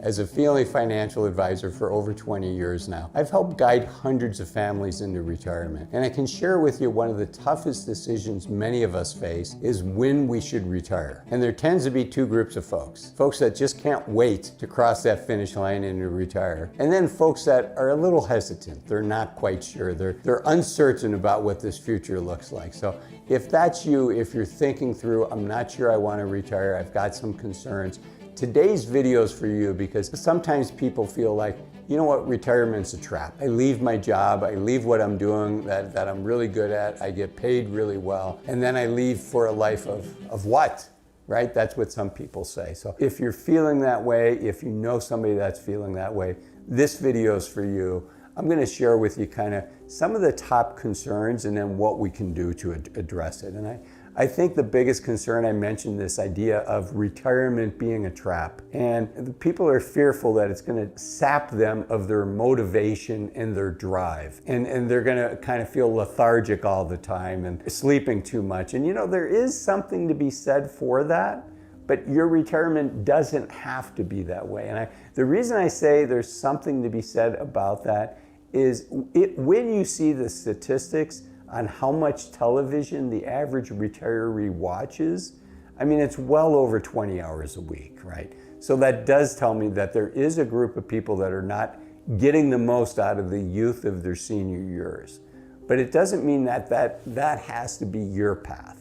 As a family financial advisor for over 20 years now, I've helped guide hundreds of families into retirement. And I can share with you one of the toughest decisions many of us face is when we should retire. And there tends to be two groups of folks. Folks that just can't wait to cross that finish line and to retire. And then folks that are a little hesitant. They're not quite sure. They're uncertain about what this future looks like. So if that's you, if you're thinking through, I'm not sure I want to retire, I've got some concerns, today's video is for you, because sometimes people feel like, you know what, retirement's a trap. I leave my job, I leave what I'm doing that I'm really good at, I get paid really well, and then I leave for a life of what? Right? That's what some people say. So if you're feeling that way, if you know somebody that's feeling that way, this video is for you. I'm going to share with you kind of some of the top concerns and then what we can do to address it. And I think the biggest concern, I mentioned this idea of retirement being a trap. And the people are fearful that it's going to sap them of their motivation and their drive. And they're going to kind of feel lethargic all the time and sleeping too much. And you know, there is something to be said for that. But your retirement doesn't have to be that way. And the reason I say there's something to be said about that is when you see the statistics on how much television the average retiree watches, I mean, it's well over 20 hours a week, right? So that does tell me that there is a group of people that are not getting the most out of the youth of their senior years. But it doesn't mean that has to be your path.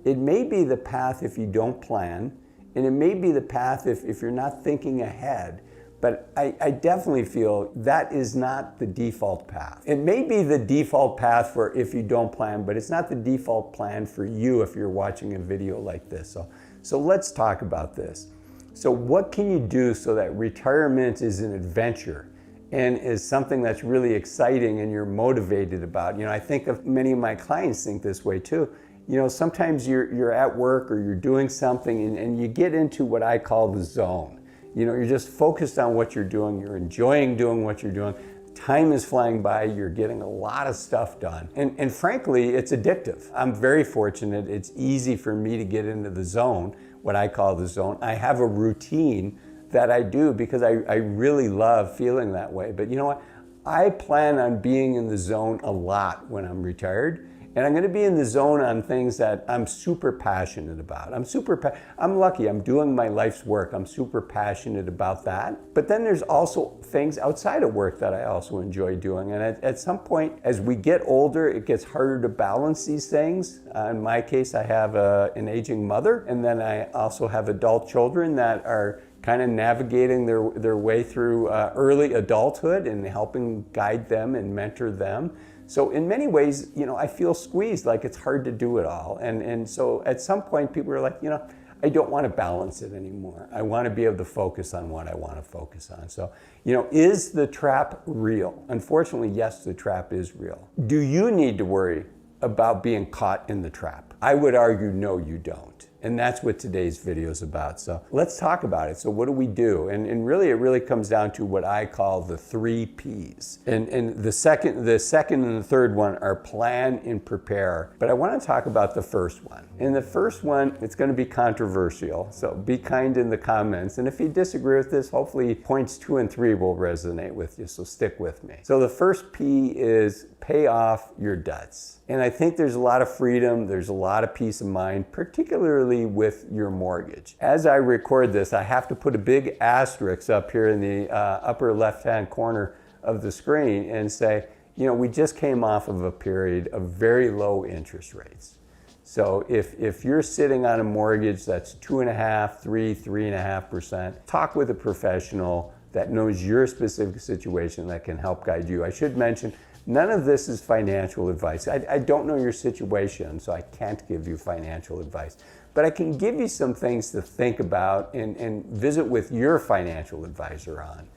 It may be the path if you don't plan, and it may be the path if you're not thinking ahead. But I definitely feel that is not the default path. It may be the default path for if you don't plan, but it's not the default plan for you if you're watching a video like this. So let's talk about this. So what can you do so that retirement is an adventure and is something that's really exciting and you're motivated about? You know, I think of many of my clients think this way too. You know, sometimes you're at work or you're doing something and you get into what I call the zone. You know, you're just focused on what you're doing, you're enjoying doing what you're doing, time is flying by, you're getting a lot of stuff done. And frankly, it's addictive. I'm very fortunate, it's easy for me to get into the zone, what I call the zone. I have a routine that I do because I really love feeling that way. But you know what? I plan on being in the zone a lot when I'm retired. And I'm going to be in the zone on things that I'm super passionate about. I'm lucky, I'm doing my life's work. I'm super passionate about that. But then there's also things outside of work that I also enjoy doing. And at some point, as we get older, it gets harder to balance these things. In my case, I have an aging mother, and then I also have adult children that are kind of navigating their way through early adulthood and helping guide them and mentor them. So in many ways, you know, I feel squeezed, like it's hard to do it all. And so at some point people are like, you know, I don't want to balance it anymore. I want to be able to focus on what I want to focus on. So, you know, is the trap real? Unfortunately, yes, the trap is real. Do you need to worry about being caught in the trap? I would argue, no, you don't. And that's what today's video is about. So let's talk about it. So what do we do? And really, it really comes down to what I call the 3 Ps. And the second and the third one are plan and prepare. But I want to talk about the first one. And the first one, it's going to be controversial. So be kind in the comments. And if you disagree with this, hopefully points 2 and 3 will resonate with you. So stick with me. So the first P is pay off your debts. And I think there's a lot of freedom, there's a lot of peace of mind, particularly with your mortgage. As I record this, I have to put a big asterisk up here in the upper left-hand corner of the screen and say, you know, we just came off of a period of very low interest rates. So if you're sitting on a mortgage that's 2.5%, 3.5%, talk with a professional that knows your specific situation that can help guide you. I should mention, none of this is financial advice. I don't know your situation, so I can't give you financial advice. But I can give you some things to think about and visit with your financial advisor on.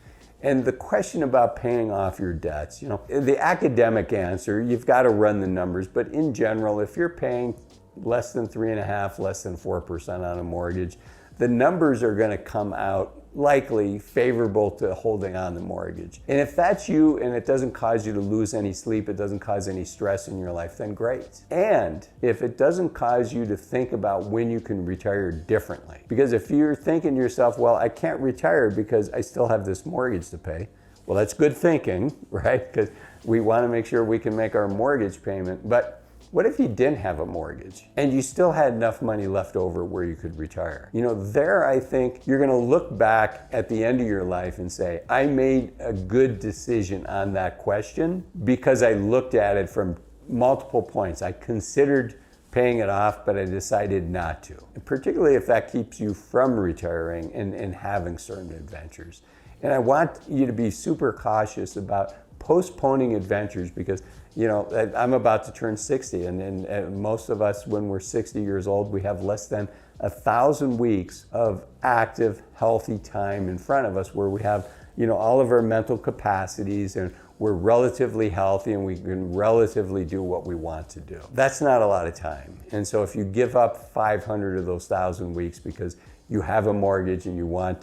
And the question about paying off your debts, you know, the academic answer, you've got to run the numbers, but in general, if you're paying less than 3.5%, less than 4% on a mortgage, the numbers are going to come out likely favorable to holding on the mortgage. And if that's you and it doesn't cause you to lose any sleep, it doesn't cause any stress in your life, then great. And if it doesn't cause you to think about when you can retire differently, because if you're thinking to yourself, well, I can't retire because I still have this mortgage to pay, well, that's good thinking, right? Because we want to make sure we can make our mortgage payment. But what if you didn't have a mortgage and you still had enough money left over where you could retire? You know, there I think you're going to look back at the end of your life and say, I made a good decision on that question because I looked at it from multiple points. I considered paying it off, but I decided not to. And particularly if that keeps you from retiring and having certain adventures. And I want you to be super cautious about postponing adventures because, you know, I'm about to turn 60 and most of us when we're 60 years old, we have less than 1,000 weeks of active, healthy time in front of us where we have, you know, all of our mental capacities and we're relatively healthy and we can relatively do what we want to do. That's not a lot of time. And so if you give up 500 of those 1,000 weeks because you have a mortgage and you want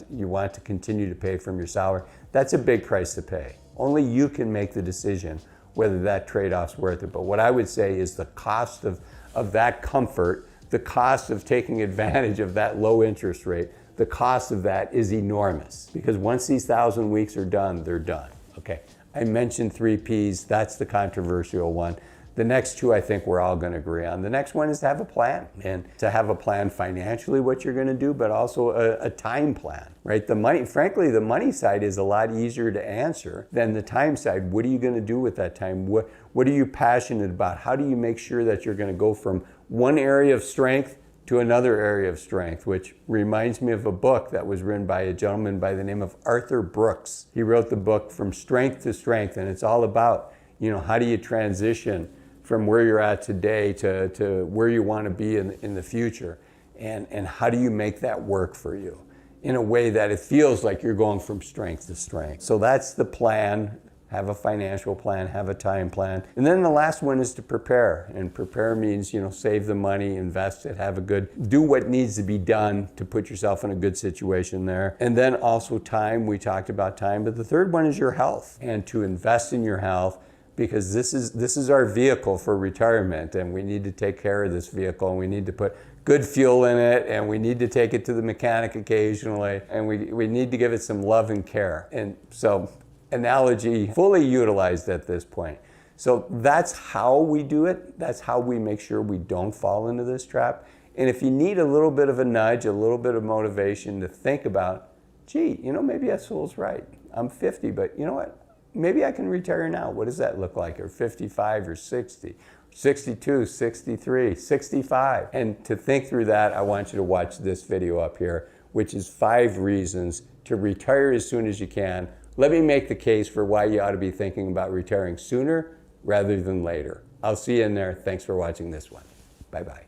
to continue to pay from your salary, that's a big price to pay. Only you can make the decision whether that trade-off's worth it. But what I would say is the cost of that comfort, the cost of taking advantage of that low interest rate, the cost of that is enormous. Because once these 1,000 weeks are done, they're done. Okay, I mentioned 3 Ps, that's the controversial one. The next 2 I think we're all going to agree on. The next one is to have a plan, and to have a plan financially what you're going to do, but also a time plan, right? The money, frankly, the money side is a lot easier to answer than the time side. What are you going to do with that time? What are you passionate about? How do you make sure that you're going to go from one area of strength to another area of strength, which reminds me of a book that was written by a gentleman by the name of Arthur Brooks. He wrote the book From Strength to Strength, and it's all about, you know, how do you transition from where you're at today to where you want to be in the future, and how do you make that work for you in a way that it feels like you're going from strength to strength. So that's the plan. Have a financial plan, have a time plan. And then the last one is to prepare. And prepare means, you know, save the money, invest it, do what needs to be done to put yourself in a good situation there. And then also time, we talked about time, but the third one is your health, and to invest in your health, because this is our vehicle for retirement, and we need to take care of this vehicle, and we need to put good fuel in it, and we need to take it to the mechanic occasionally, and we need to give it some love and care. And so, analogy fully utilized at this point. So that's how we do it. That's how we make sure we don't fall into this trap. And if you need a little bit of a nudge, a little bit of motivation to think about, gee, you know, maybe Azul's right. I'm 50, but you know what? Maybe I can retire now. What does that look like? Or 55 or 60, 62, 63, 65. And to think through that, I want you to watch this video up here, which is 5 reasons to retire as soon as you can. Let me make the case for why you ought to be thinking about retiring sooner rather than later. I'll see you in there. Thanks for watching this one. Bye-bye.